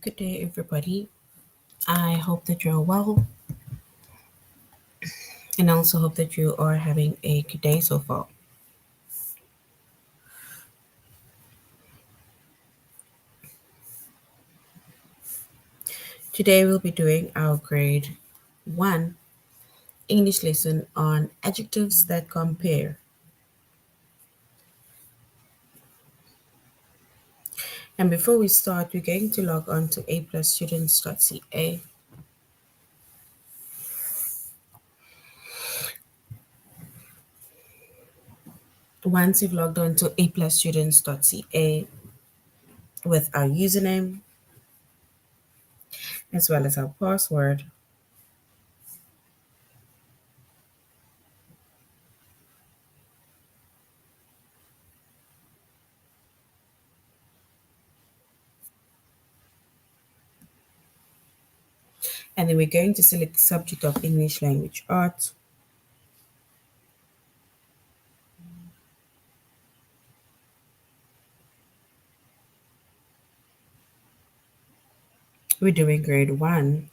Good day, everybody. I hope that you're well, and I also hope that you are having a good day so far. Today, we'll be doing our grade 1 English lesson on adjectives that compare. And before we start, we're going to log on to aplusstudents.ca. Once you've logged on to aplusstudents.ca with our username as well as our password, and then we're going to select the subject of English language arts. We're doing grade 1.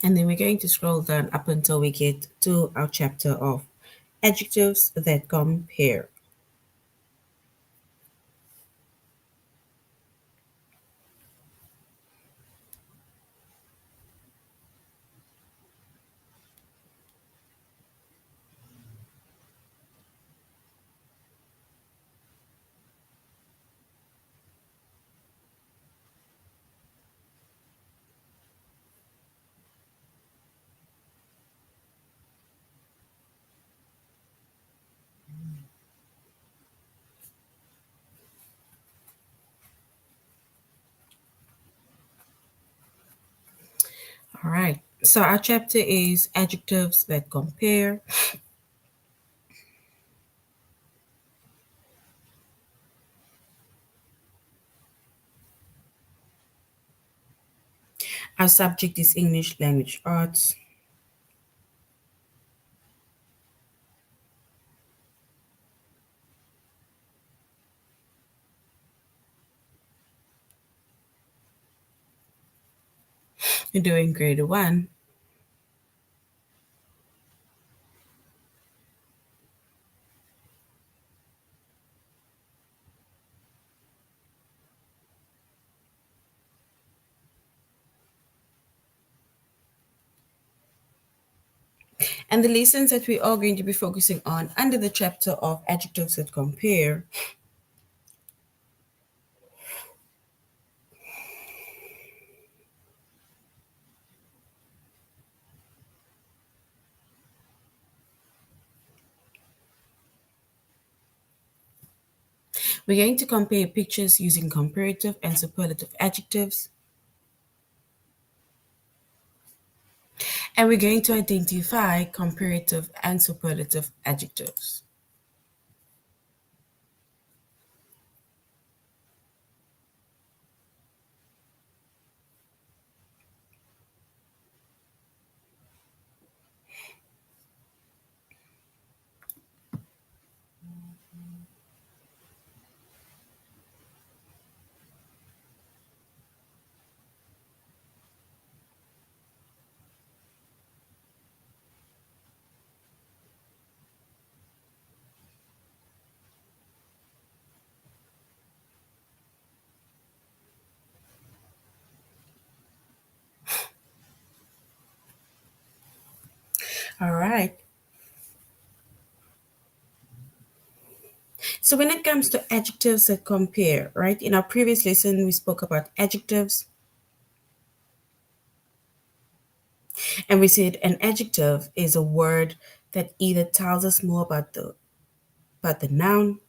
And then we're going to scroll down up until we get to our chapter of adjectives that compare. All right. So our chapter is adjectives that compare. Our subject is English language arts. You're doing grade 1. And the lessons that we are going to be focusing on under the chapter of adjectives that compare. We're going to compare pictures using comparative and superlative adjectives. And we're going to identify comparative and superlative adjectives. All right. So when it comes to adjectives that compare, right? In our previous lesson, we spoke about adjectives, and we said an adjective is a word that either tells us more about the noun,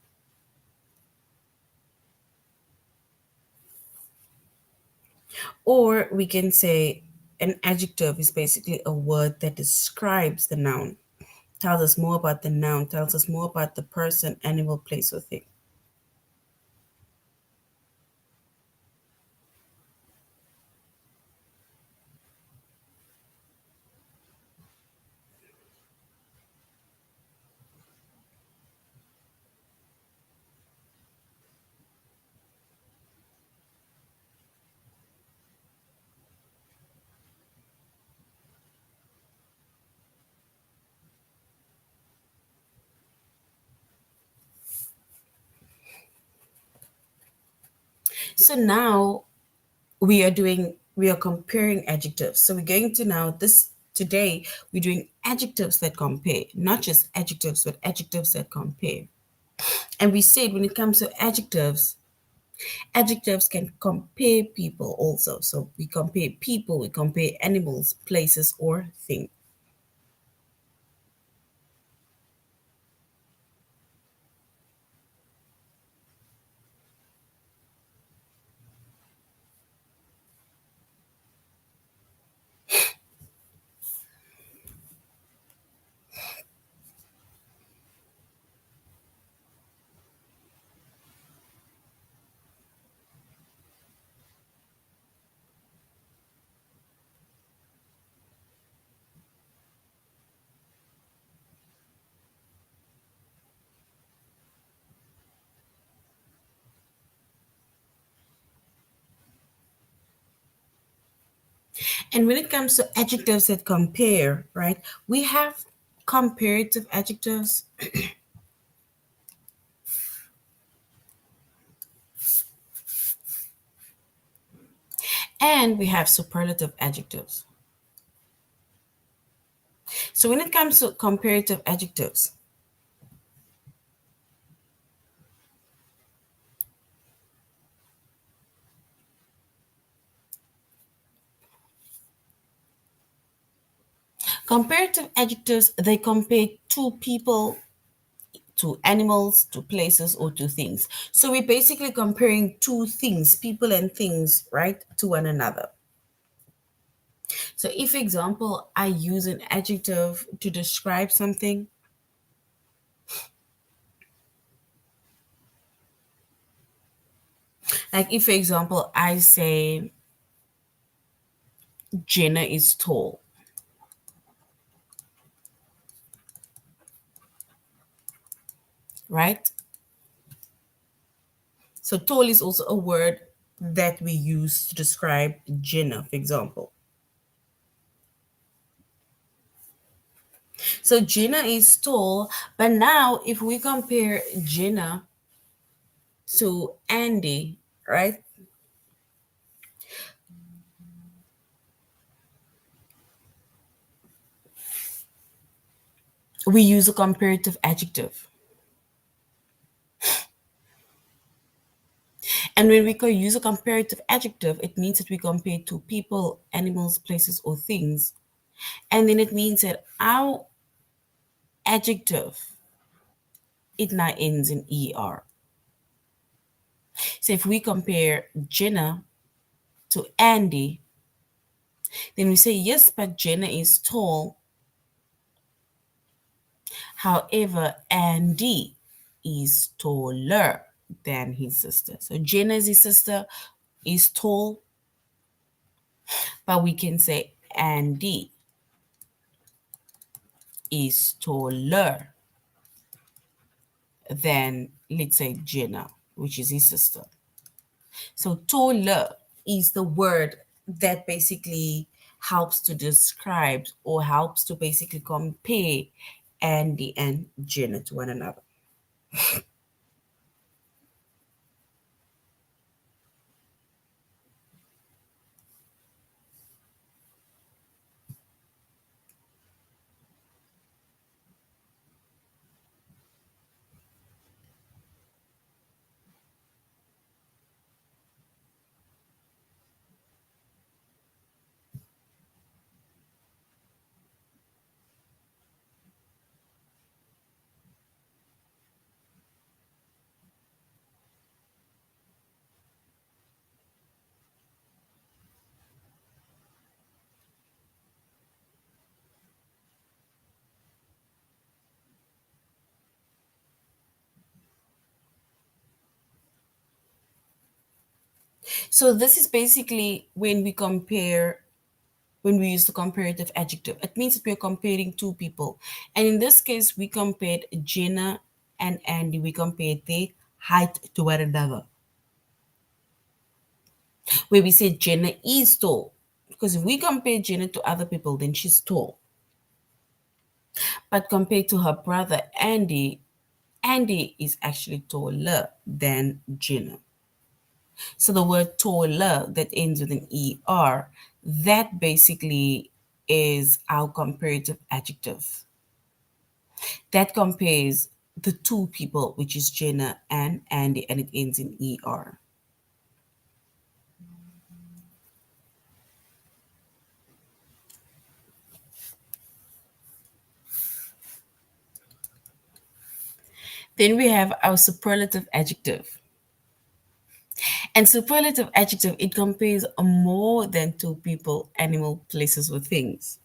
or we can say an adjective is basically a word that describes the noun, tells us more about the noun, tells us more about the person, animal, place, or thing. So now we are comparing adjectives. So we're going to now this today we're doing adjectives that compare, not just adjectives, but adjectives that compare. And we said when it comes to adjectives, adjectives can compare people also. So we compare people, we compare animals, places, or things. And when it comes to adjectives that compare, right, we have comparative adjectives and we have superlative adjectives. So when it comes to comparative adjectives, comparative adjectives, they compare to people, to animals, to places, or to things. So we're basically comparing two things, people and things, right, to one another. So if, example, I use an adjective to describe something, like if, for example, I say Jenna is tall, right? So tall is also a word that we use to describe Jenna, for example. So Jenna is tall, but now if we compare Jenna to Andy, right? We use a comparative adjective. And when we use a comparative adjective, it means that we compare to people, animals, places, or things. And then it means that our adjective, it now ends in ER. So if we compare Jenna to Andy, then we say, yes, but Jenna is tall. However, Andy is taller than his sister. So Jenna is his sister, is tall, but we can say Andy is taller than, let's say, Jenna, which is his sister. So taller is the word that basically helps to describe or helps to basically compare Andy and Jenna to one another. So this is basically when we use the comparative adjective. It means that we're comparing two people. And in this case, we compared Jenna and Andy. We compared their height to one another. Where we said Jenna is tall. Because if we compare Jenna to other people, then she's tall. But compared to her brother Andy, Andy is actually taller than Jenna. So the word taller that ends with an er, that basically is our comparative adjective. That compares the two people, which is Jenna and Andy, and it ends in er. Then we have our superlative adjective. And superlative adjective, it compares more than two people, animal, places, or things.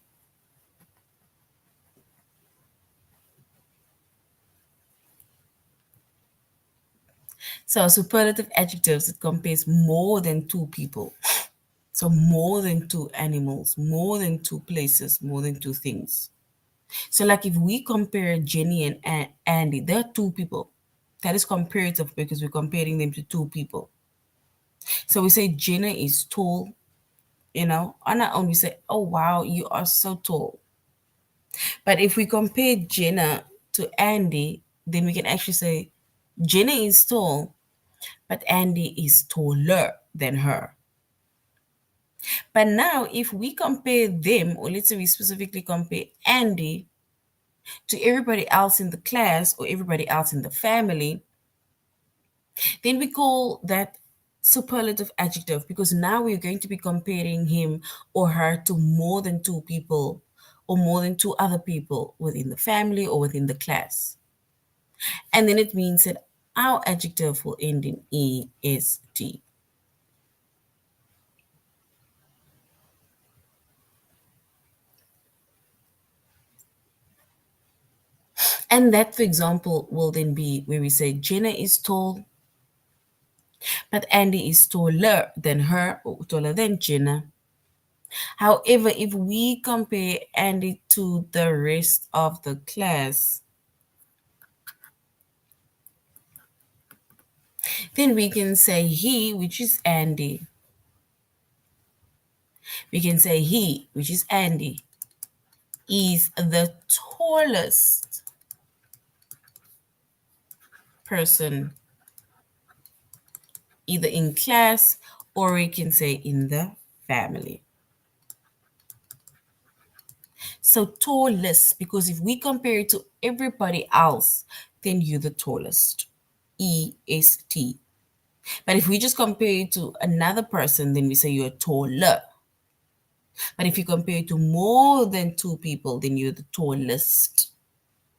So superlative adjectives, it compares more than two people. So more than two animals, more than two places, more than two things. So like if we compare Jenny and Andy, they're two people. That is comparative because we're comparing them to two people. So we say Jenna is tall, on our own we say, oh wow, you are so tall. But if we compare Jenna to Andy, then we can actually say Jenna is tall, but Andy is taller than her. But now, if we compare them, or let's say we specifically compare Andy to everybody else in the class or everybody else in the family, then we call that superlative adjective because now we're going to be comparing him or her to more than two people or more than two other people within the family or within the class. And then it means that our adjective will end in est. And that, for example, will then be where we say Jenna is tall, but Andy is taller than her or taller than Jenna. However, if we compare Andy to the rest of the class, then we can say he, which is Andy. We can say he, which is Andy, is the tallest person either in class or we can say in the family. So tallest, because if we compare it to everybody else, then you're the tallest. EST. But if we just compare it to another person, then we say you're taller. But if you compare it to more than two people, then you're the tallest.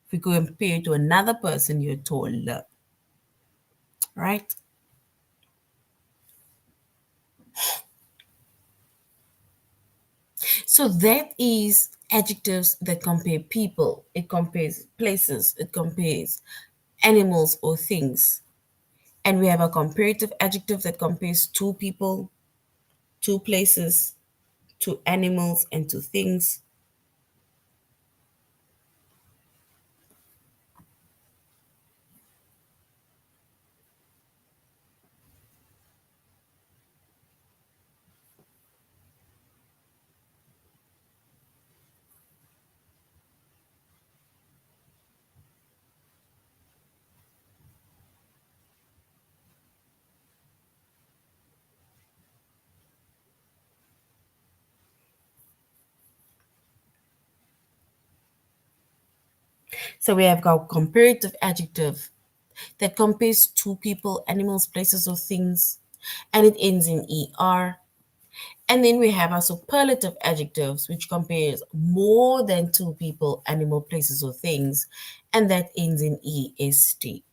If you compare it to another person, you're taller. Right? So that is adjectives that compare people. It compares places. It compares animals or things. And we have a comparative adjective that compares two people, two places, two animals, and two things. So we have got comparative adjective that compares two people, animals, places, or things, and it ends in er. And then we have our superlative adjectives, which compares more than two people, animal, places, or things, and that ends in est.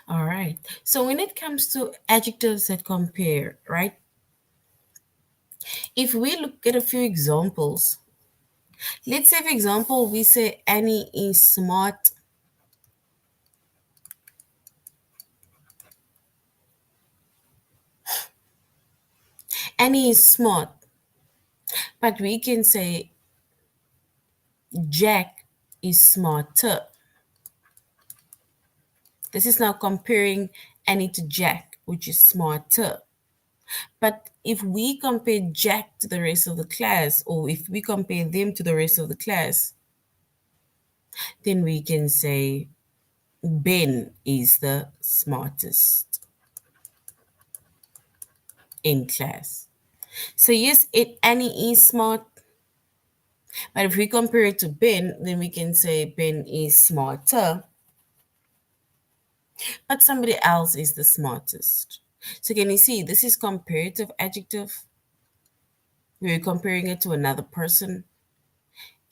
All right. So when it comes to adjectives that compare, right? If we look at a few examples, let's say, for example, we say Annie is smart. Annie is smart, but we can say Jack is smarter. This is now comparing Annie to Jack, which is smarter. But if we compare Jack to the rest of the class, or if we compare them to the rest of the class, then we can say Ben is the smartest in class. So yes, Annie is smart, but if we compare it to Ben, then we can say Ben is smarter, but somebody else is the smartest. So can you see this is comparative adjective? We're comparing it to another person.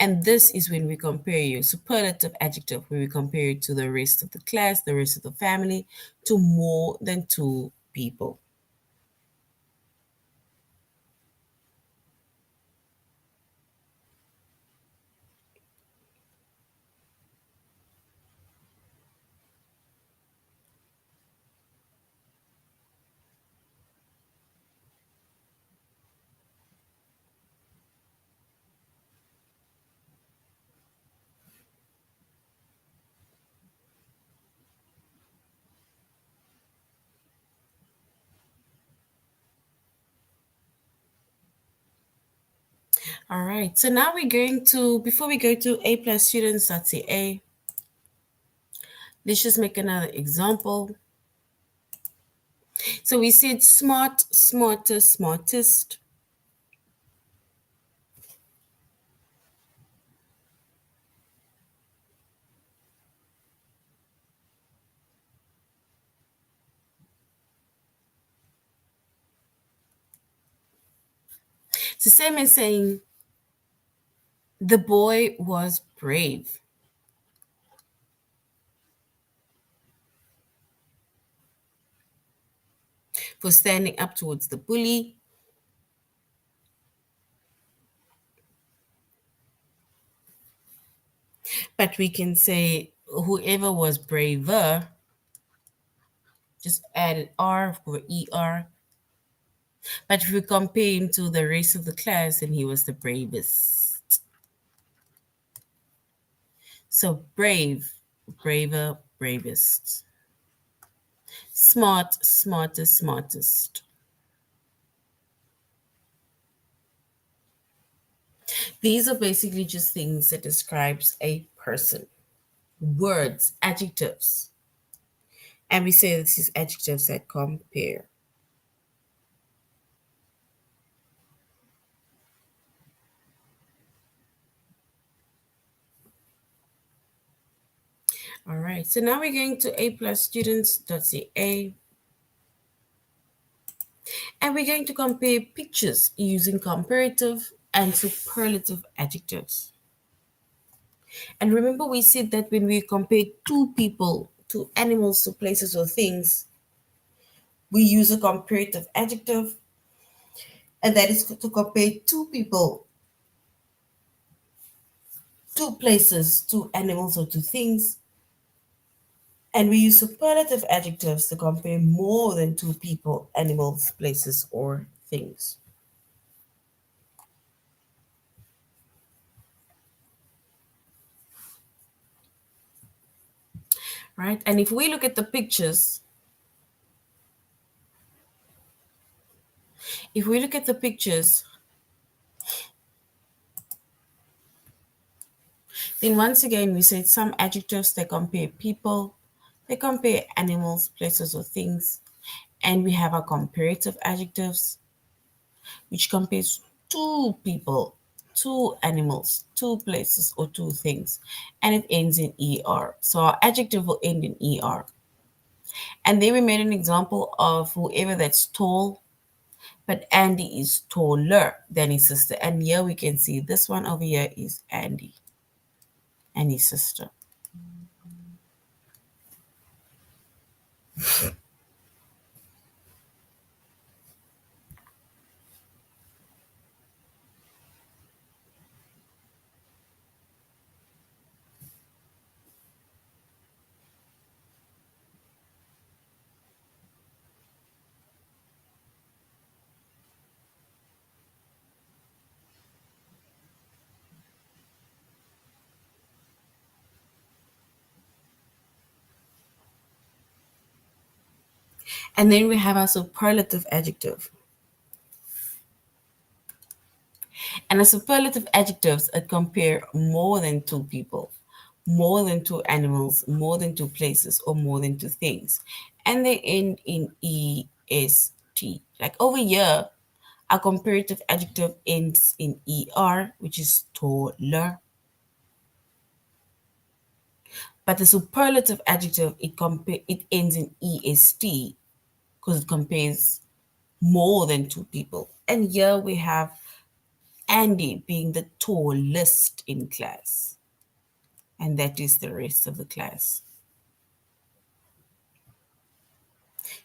And this is when we compare your superlative adjective, where we compare it to the rest of the class, the rest of the family, to more than two people. All right. So now we're going to, before we go to A plus students.ca, let's just make another example. So we said smart, smarter, smartest. It's the same as saying the boy was brave for standing up towards the bully. But we can say whoever was braver, just added R for ER. But if we compare him to the rest of the class, then he was the bravest. So brave, braver, bravest. Smart, smartest, smartest. These are basically just things that describes a person. Words, adjectives. And we say this is adjectives that compare. All right, so now we're going to A plus students.ca, and we're going to compare pictures using comparative and superlative adjectives. And remember, we said that when we compare two people, to animals, to places or things, we use a comparative adjective, and that is to compare two people, two places, two animals, or two things. And we use superlative adjectives to compare more than two people, animals, places, or things. Right? And if we look at the pictures, if we look at the pictures, then once again we said some adjectives that compare people, they compare animals, places, or things. And we have our comparative adjectives, which compares two people, two animals, two places, or two things. And it ends in ER. So our adjective will end in ER. And then we made an example of whoever that's tall, but Andy is taller than his sister. And here we can see this one over here is Andy and his sister. And then we have our superlative adjective. And a superlative adjectives compare more than two people, more than two animals, more than two places, or more than two things. And they end in est. Like over here, a comparative adjective ends in er, which is taller. But the superlative adjective, it ends in est because it compares more than two people. And here we have Andy being the tallest in class. And that is the rest of the class.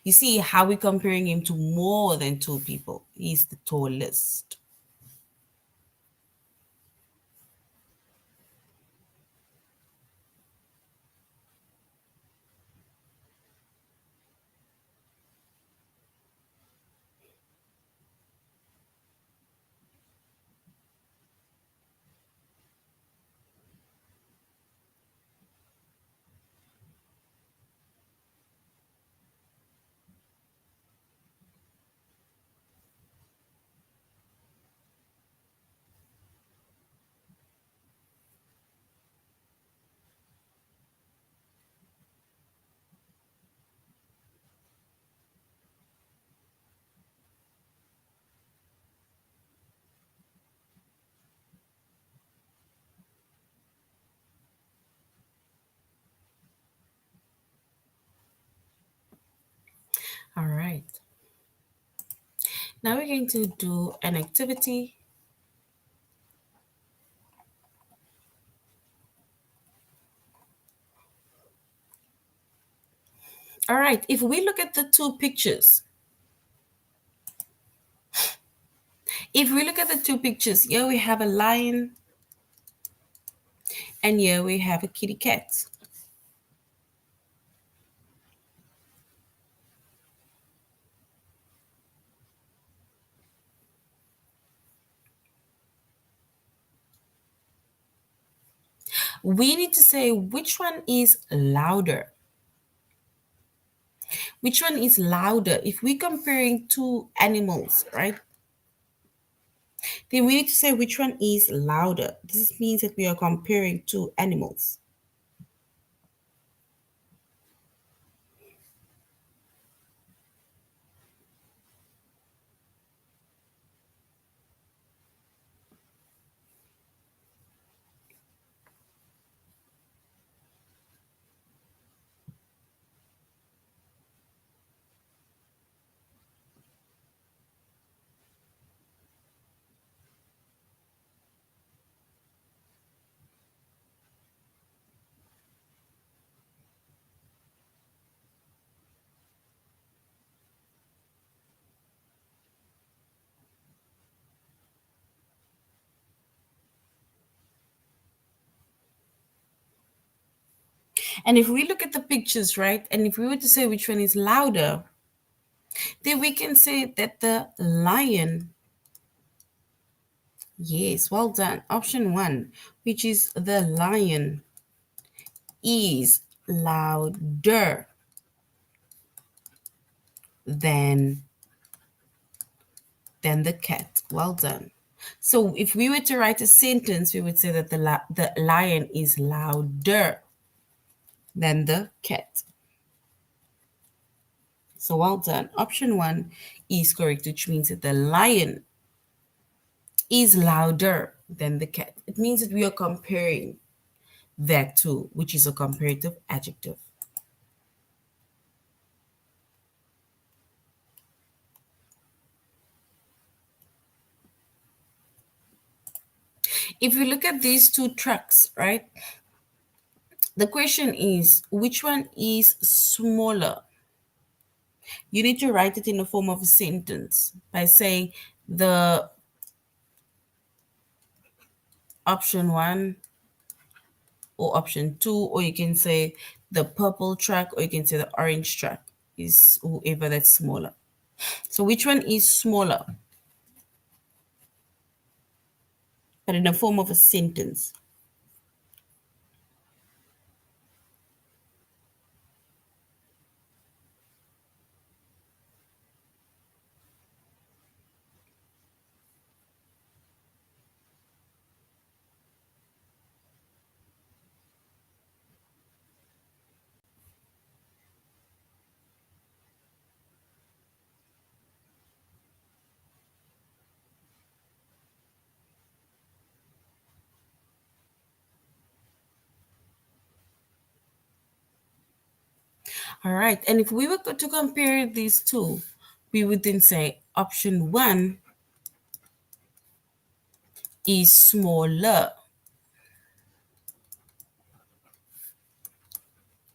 You see how we're comparing him to more than two people. He's the tallest. All right. Now we're going to do an activity. All right. If we look at the two pictures, here we have a lion and here we have a kitty cat. We need to say which one is louder. Which one is louder? If we're comparing two animals, right? Then we need to say which one is louder. This means that we are comparing two animals. And if we look at the pictures, right, and if we were to say which one is louder, then we can say that the lion, yes, well done. Option one, which is the lion, is louder than the cat. Well done. So if we were to write a sentence, we would say that the lion is louder than the cat. So well done. Option one is correct, which means that the lion is louder than the cat. It means that we are comparing that to, which is a comparative adjective. If you look at these two trucks, right? The question is, which one is smaller? You need to write it in the form of a sentence by saying the option one or option two, or you can say the purple track, or you can say the orange track is whoever that's smaller. So which one is smaller? But in the form of a sentence. All right. And if we were to compare these two, we would then say option one is smaller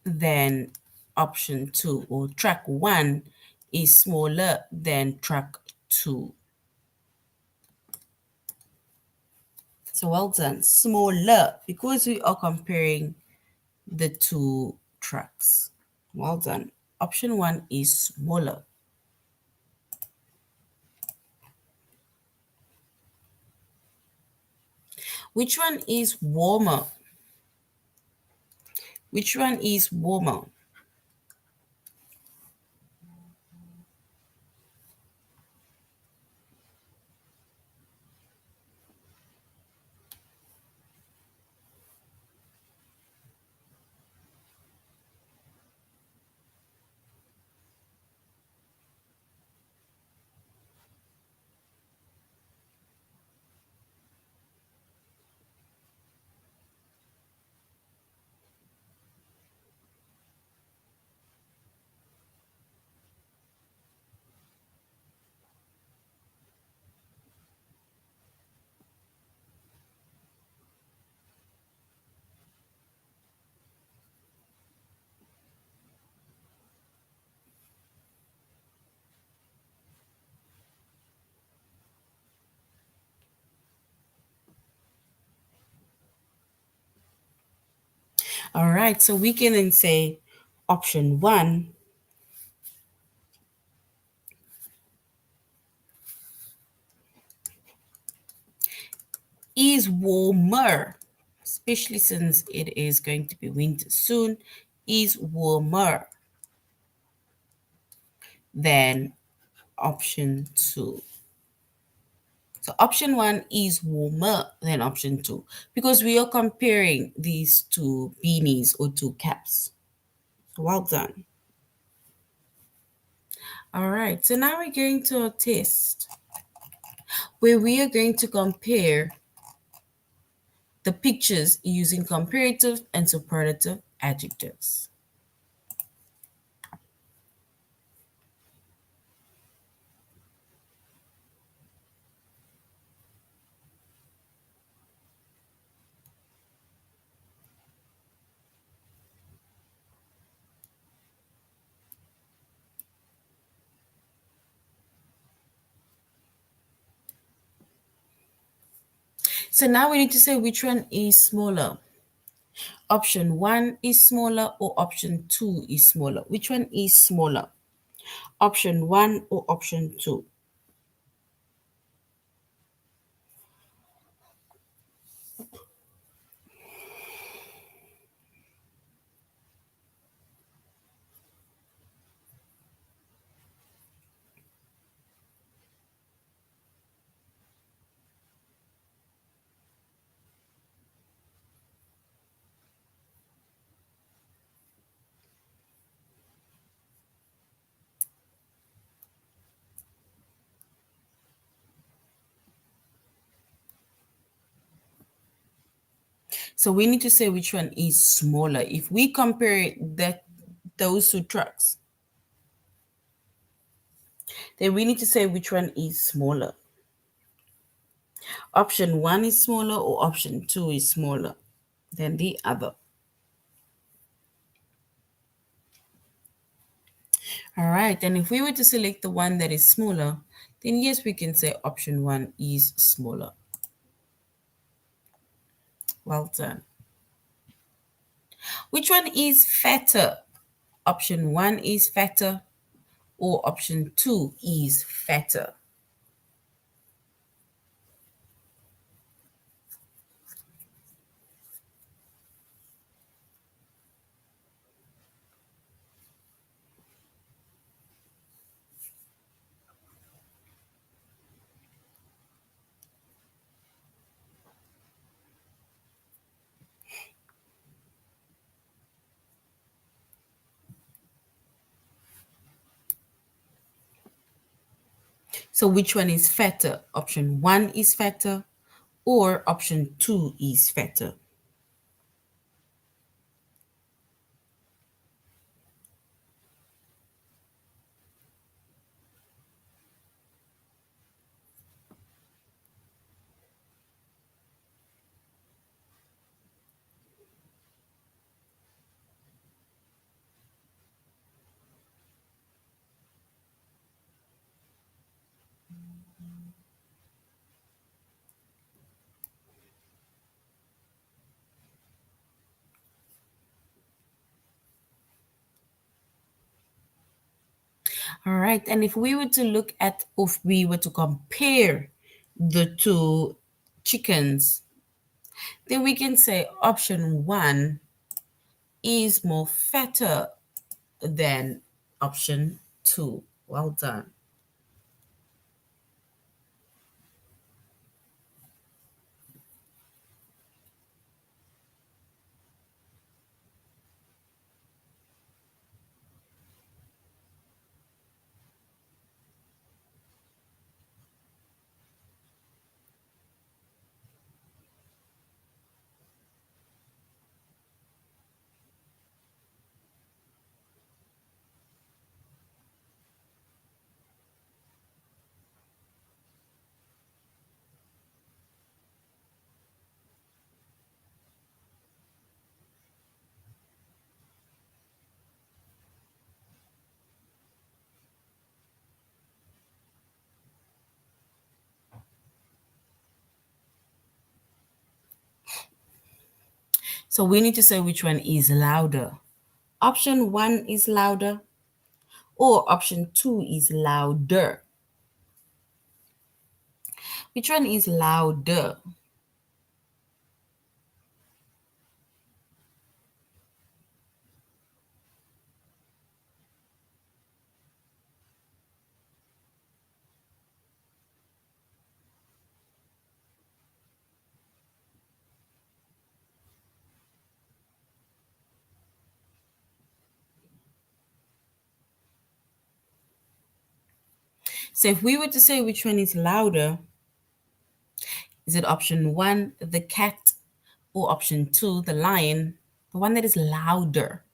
than option two, or track one is smaller than track two. So well done. Smaller, because we are comparing the two tracks. Well done. Option one is smaller. Which one is warmer? Which one is warmer? All right, so we can then say option one is warmer, especially since it is going to be winter soon, is warmer than option two. So option one is warmer than option two because we are comparing these two beanies or two caps. So well done. All right, so now we're going to a test where we are going to compare the pictures using comparative and superlative adjectives. So now we need to say which one is smaller. Option one is smaller or option two is smaller. Which one is smaller? Option one or option two? So we need to say which one is smaller. If we compare those two trucks, then we need to say which one is smaller. Option one is smaller or option two is smaller than the other. All right, and if we were to select the one that is smaller, then yes, we can say option 1 is smaller. Well done. Which one is fatter? Option 1 is fatter or option 2 is fatter? So which one is fatter? Option 1 is fatter or option 2 is fatter? All right, and if we were to look at, if we were to compare the two chickens, then we can say option 1 is more fatter than option 2. Well done. So we need to say which one is louder. Option 1 is louder or option 2 is louder. Which one is louder? So if we were to say which one is louder, is it option 1, the cat, or option 2, the lion? The one that is louder.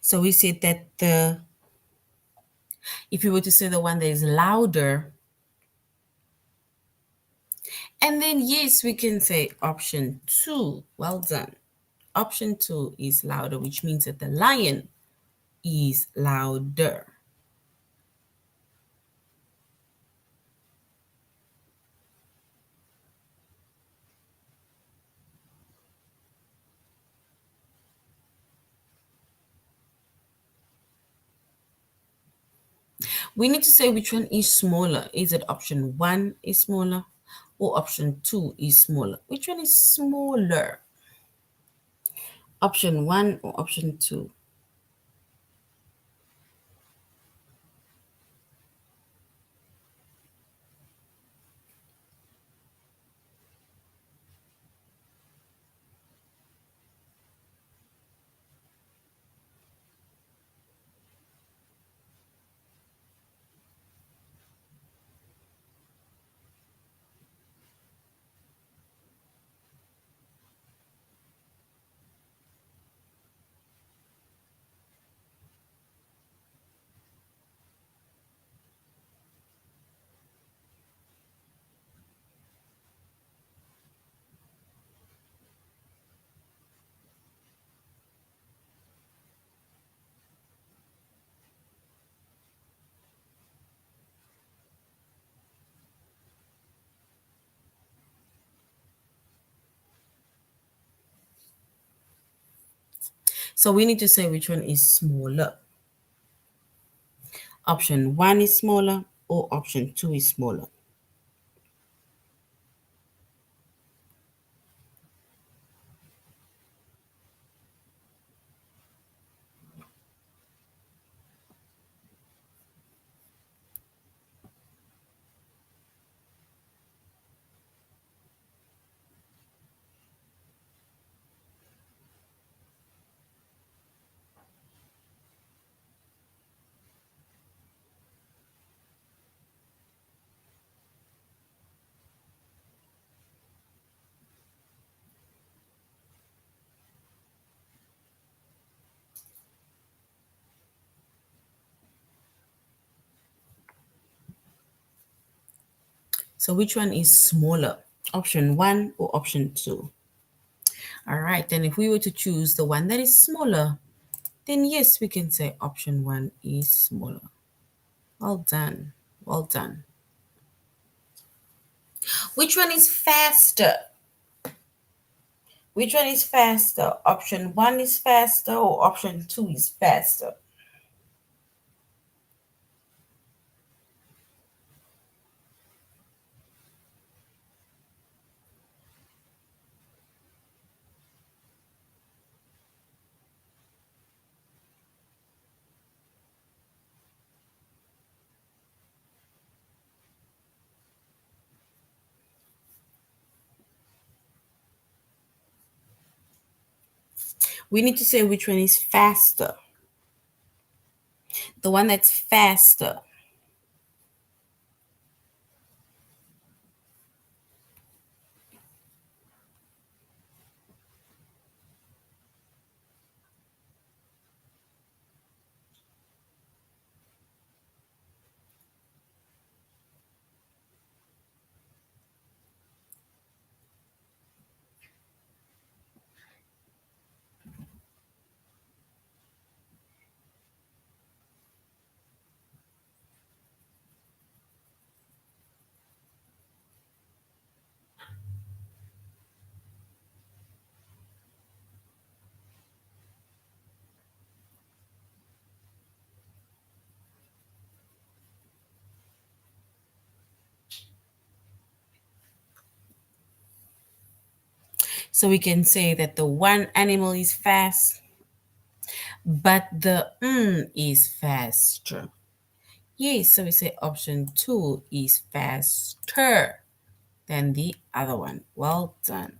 So we said that if you were to say the one that is louder, and then yes, we can say option 2. Well done. Option 2 is louder, which means that the lion is louder. We need to say which one is smaller. Is it option one is smaller or option two is smaller? Which one is smaller? Option one or option two? So we need to say which one is smaller. Option one is smaller or option two is smaller. So which one is smaller? Option one or option two? All right, then if we were to choose the one that is smaller, then yes, we can say option one is smaller. Well done. Well done. Which one is faster? Which one is faster? Option one is faster or option two is faster? We need to say which one is faster. The one that's faster. So we can say that the one animal is fast, but the is faster. Yes, so we say option two is faster than the other one. Well done.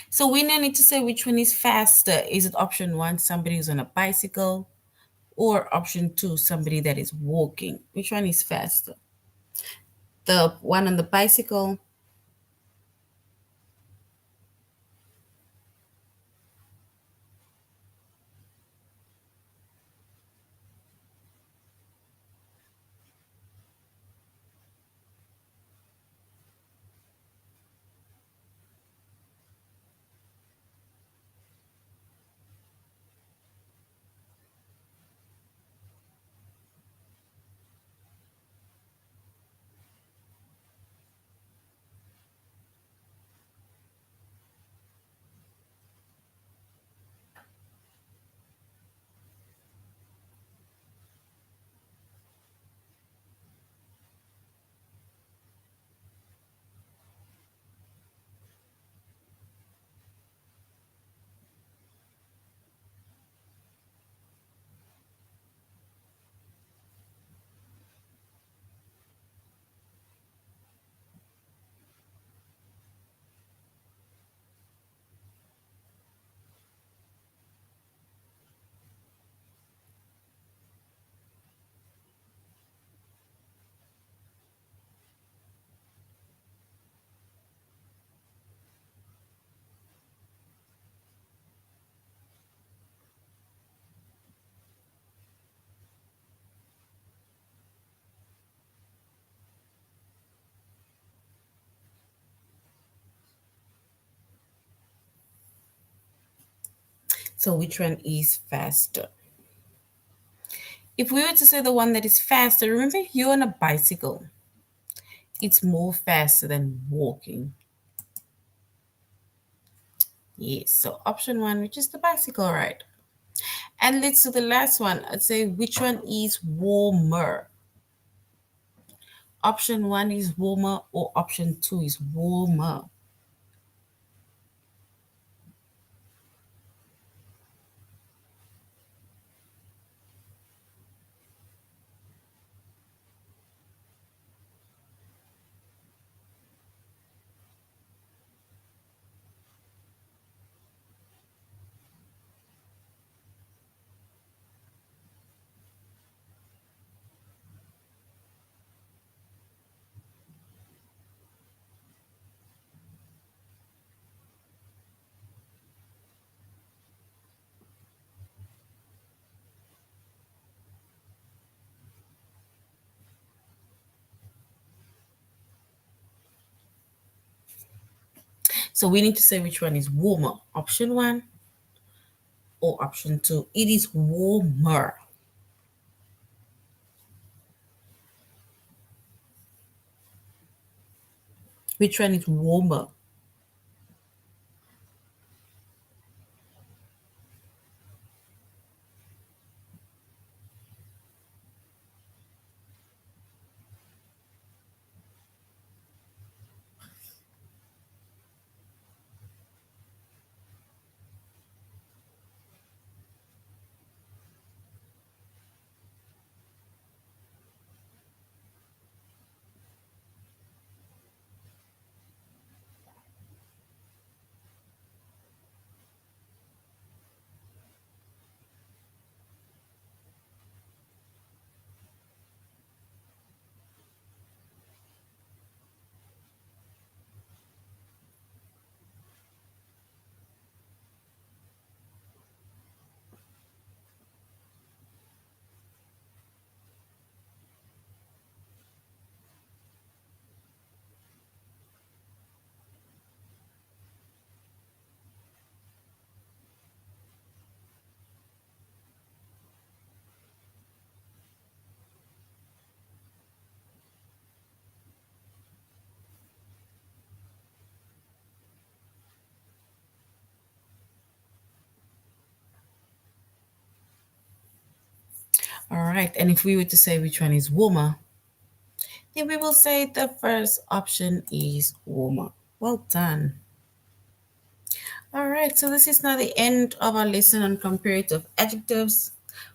So we now need to say which one is faster. Is it option one, somebody who's on a bicycle, or option two, somebody that is walking? Which one is faster? The one on the bicycle. So which one is faster? If we were to say the one that is faster, remember you're on a bicycle. It's more faster than walking. Yes, so option one, which is the bicycle ride. And let's do the last one. I'd say which one is warmer? Option one is warmer or option two is warmer? So we need to say which one is warmer. Option one or option two? It is warmer. Which one is warmer? All right. And if we were to say which one is warmer, then we will say the first option is warmer. Well done. All right, so this is now the end of our lesson on comparative adjectives.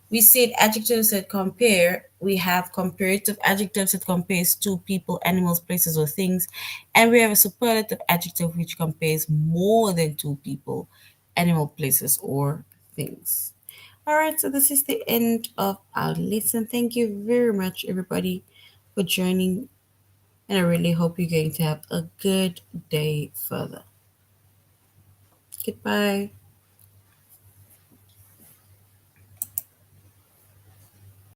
We said adjectives that compare. We have comparative adjectives that compares to people, animals, places, or things. And we have a superlative adjective which compares more than two people, animal, places, or things. All right, so this is the end of our lesson. Thank you very much, everybody, for joining. And I really hope you're going to have a good day further. Goodbye.